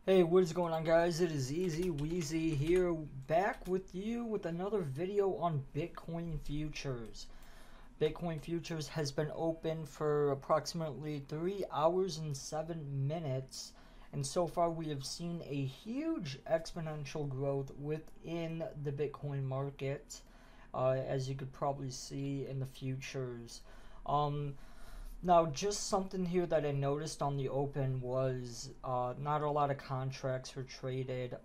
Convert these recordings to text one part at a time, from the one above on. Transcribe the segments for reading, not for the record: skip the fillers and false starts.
Hey, what is going on, guys? It is Easy Weezy here, back with you with another video on Bitcoin futures. Bitcoin futures has been open for approximately 3 hours and 7 minutes, and so far we have seen a huge exponential growth within the Bitcoin market, as you could probably see in the futures. Um, Now, just something here that I noticed on the open was not a lot of contracts were traded,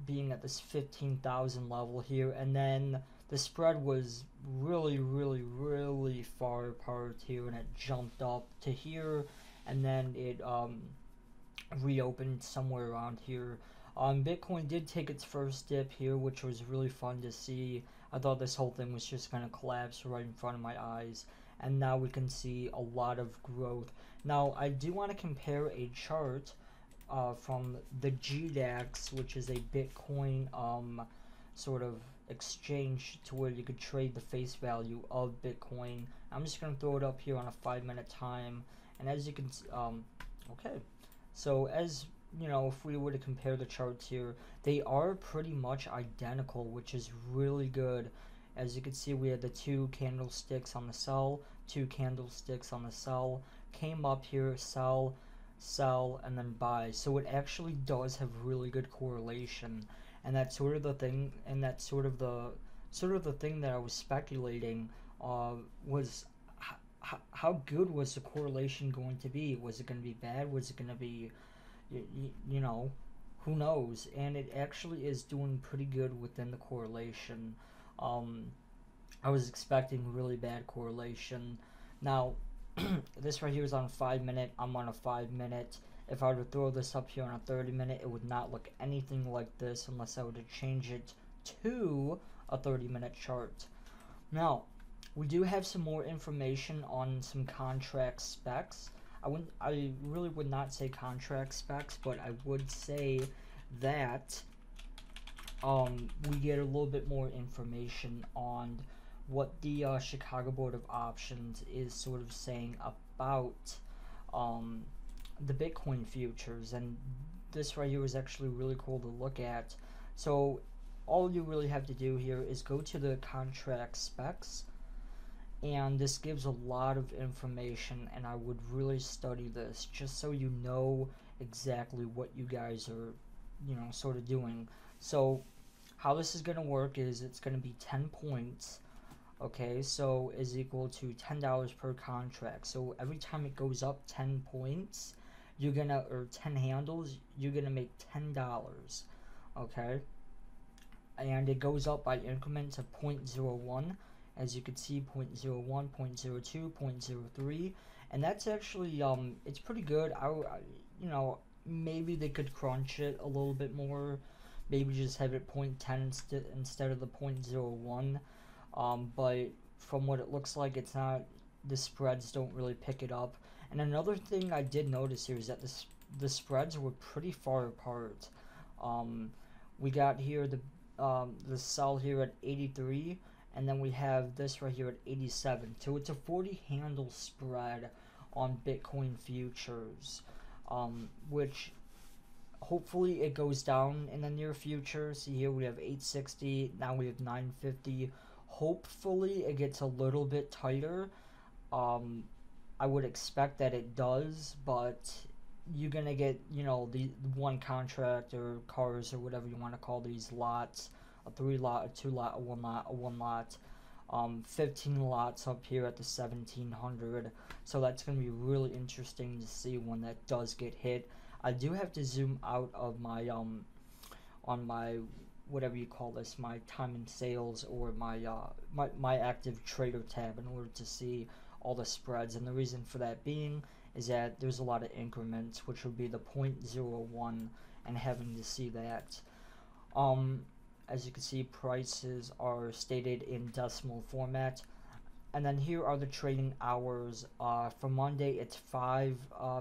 being at this 15,000 level here, and then the spread was really far apart here, and it jumped up to here, and then it reopened somewhere around here. Bitcoin did take its first dip here, which was really fun to see. I thought this whole thing was just going to collapse right in front of my eyes, and now we can see a lot of growth. Now, I do want to compare a chart from the GDAX, which is a Bitcoin sort of exchange to where you could trade the face value of Bitcoin. I'm just going to throw it up here on a 5-minute time, and as you can okay. So as you know, if we were to compare the charts here, they are pretty much identical, which is really good. As you can see, we had the two candlesticks on the sell, two candlesticks on the sell, came up here, sell, sell, and then buy. So it actually does have really good correlation, and that's sort of the thing, and that's sort of the thing that I was speculating was how good was the correlation going to be? Was it going to be bad? Was it going to be, you know, who knows? And it actually is doing pretty good within the correlation. Um, I was expecting really bad correlation. Now, this right here is on a 5-minute. I'm on a 5-minute. If I were to throw this up here on a 30-minute, it would not look anything like this unless I were to change it to a 30-minute chart. Now, we do have some more information on some contract specs. I really would not say contract specs, but I would say that we get a little bit more information on what the Chicago Board of Options is sort of saying about um, the Bitcoin futures, and this right here is actually really cool to look at. So all you really have to do here is go to the contract specs, and this gives a lot of information, and I would really study this just so you know exactly what you guys are, sort of doing. So how this is going to work is it's going to be 10 points, okay, so is equal to $10 per contract. So every time it goes up 10 points, you're gonna, or 10 handles, you're gonna make $10, okay, and it goes up by increments of 0.01. As you can see, 0.01, 0.02, 0.03, and that's actually it's pretty good. Maybe they could crunch it a little bit more, maybe just have it 0.10 instead of the 0.01, but from what it looks like, it's not, the spreads don't really pick it up. And another thing I did notice here is that the spreads were pretty far apart. We got here the sell here at 83, and then we have this right here at 87. So it's a 40 handle spread on Bitcoin futures, which hopefully it goes down in the near future. See here we have 860, now we have 950. Hopefully it gets a little bit tighter. I would expect that it does, but you're gonna get, the one contract or cars or whatever you want to call these lots, a 3 lot, a 2 lot, a 1 lot, 15 lots up here at the 1700. So that's gonna be really interesting to see when that does get hit. I do have to zoom out of my on my, whatever you call this, my time in sales, or my active trader tab, in order to see all the spreads. And the reason for that being is that there's a lot of increments, which would be the 0.01, and having to see that. As you can see, prices are stated in decimal format. And then here are the trading hours. For Monday, it's 5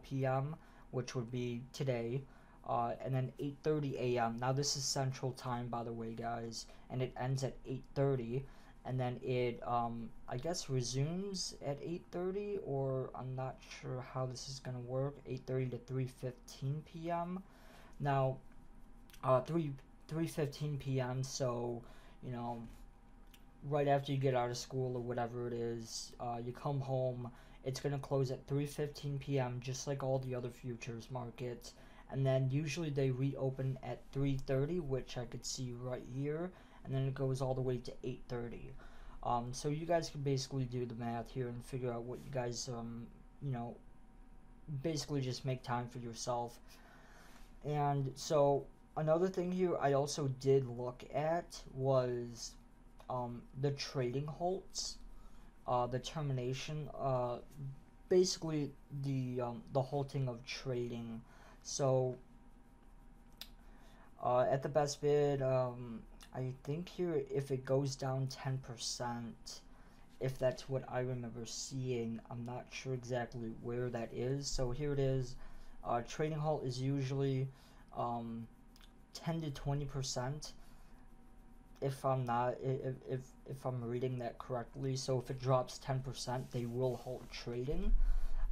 p.m., which would be today. And then 8:30 a.m. Now this is Central Time, by the way, guys, and it ends at 8:30, and then it I guess resumes at 8:30, or I'm not sure how this is gonna work. 8:30 to 3:15 p.m. Now 3:15 p.m. So you know, right after you get out of school or whatever it is, you come home. It's gonna close at 3:15 p.m. just like all the other futures markets, and then usually they reopen at 3:30, which I could see right here, and then it goes all the way to 8:30. So you guys can basically do the math here and figure out what you guys you know, basically just make time for yourself. And so another thing here I also did look at was the trading halts, the termination, basically the halting of trading. So at the best bid, I think here if it goes down 10%, if that's what I remember seeing, I'm not sure exactly where that is. So here it is. Trading halt is usually 10 to 20%. If I'm not, if I'm reading that correctly. So if it drops 10%, they will halt trading.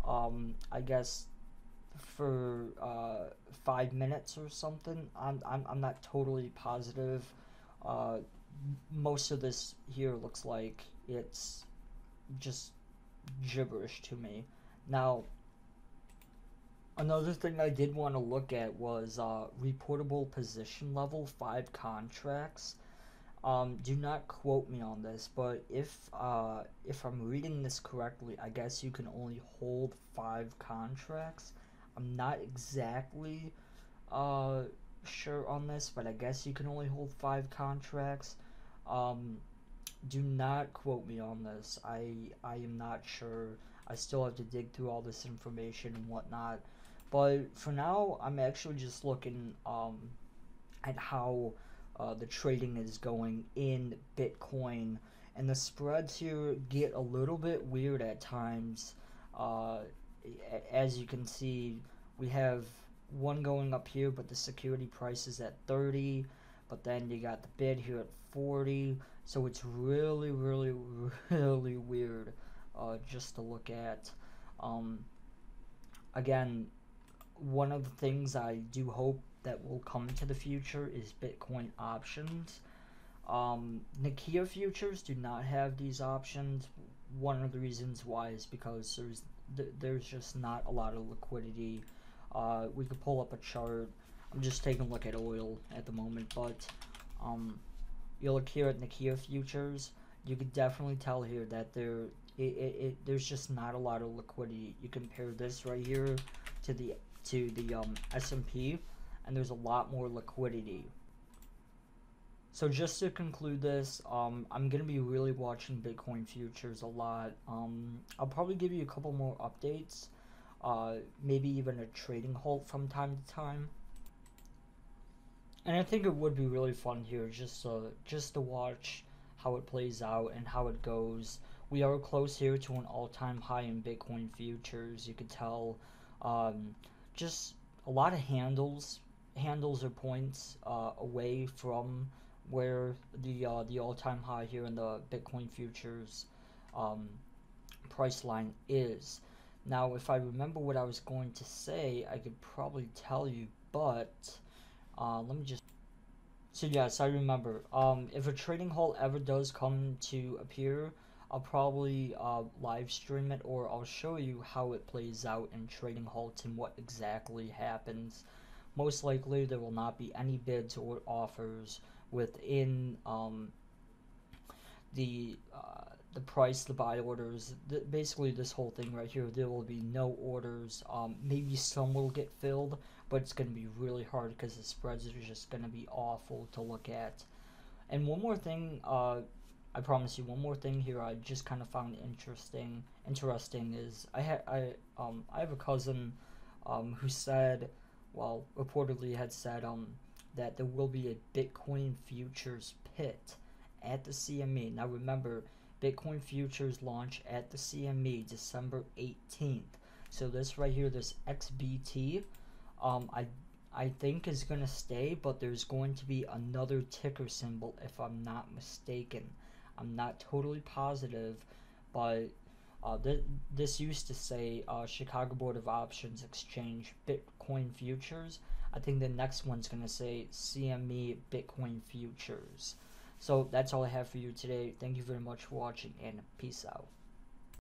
I guess for 5 minutes or something. I'm not totally positive. Most of this here looks like it's just gibberish to me. Now, another thing I did want to look at was reportable position level 5 contracts. Do not quote me on this, but if I'm reading this correctly, I guess you can only hold 5 contracts. I'm not exactly sure on this, but I guess you can only hold 5 contracts. Do not quote me on this. I am not sure. I still have to dig through all this information and whatnot. But for now, I'm actually just looking at how the trading is going in Bitcoin, and the spreads here get a little bit weird at times. As you can see, we have one going up here, but the security price is at 30, but then you got the bid here at 40, so it's really weird just to look at. Again, one of the things I do hope that will come to the future is Bitcoin options. Nikkei futures do not have these options. One of the reasons why is because there's just not a lot of liquidity. We could pull up a chart. I'm just taking a look at oil at the moment, but you look here at Nikkei futures, you could definitely tell here that there's just not a lot of liquidity. You compare this right here to the S&P, and there's a lot more liquidity. So just to conclude this, I'm going to be really watching Bitcoin futures a lot. I'll probably give you a couple more updates, maybe even a trading halt from time to time. And I think it would be really fun here just to watch how it plays out and how it goes. We are close here to an all-time high in Bitcoin futures. You could tell just a lot of handles or points away from where the all-time high here in the Bitcoin futures price line is. Now, if I remember what I was going to say, I could probably tell you, but let me just. So yes, I remember. If a trading halt ever does come to appear, I'll probably live stream it, or I'll show you how it plays out in trading halts and what exactly happens. Most likely there will not be any bids or offers within the price, the buy orders, basically this whole thing right here. There will be no orders. Maybe some will get filled, but it's going to be really hard because the spreads are just going to be awful to look at. And one more thing, I promise you, one more thing here I just kind of found interesting is I have a cousin who said, well, reportedly had said that there will be a Bitcoin futures pit at the CME. Now remember, Bitcoin futures launch at the CME December 18th. So this right here, this XBT, I think is going to stay, but there's going to be another ticker symbol if I'm not mistaken. I'm not totally positive, but This used to say Chicago Board of Options Exchange Bitcoin Futures. I think the next one's going to say CME Bitcoin Futures. So that's all I have for you today. Thank you very much for watching, and peace out.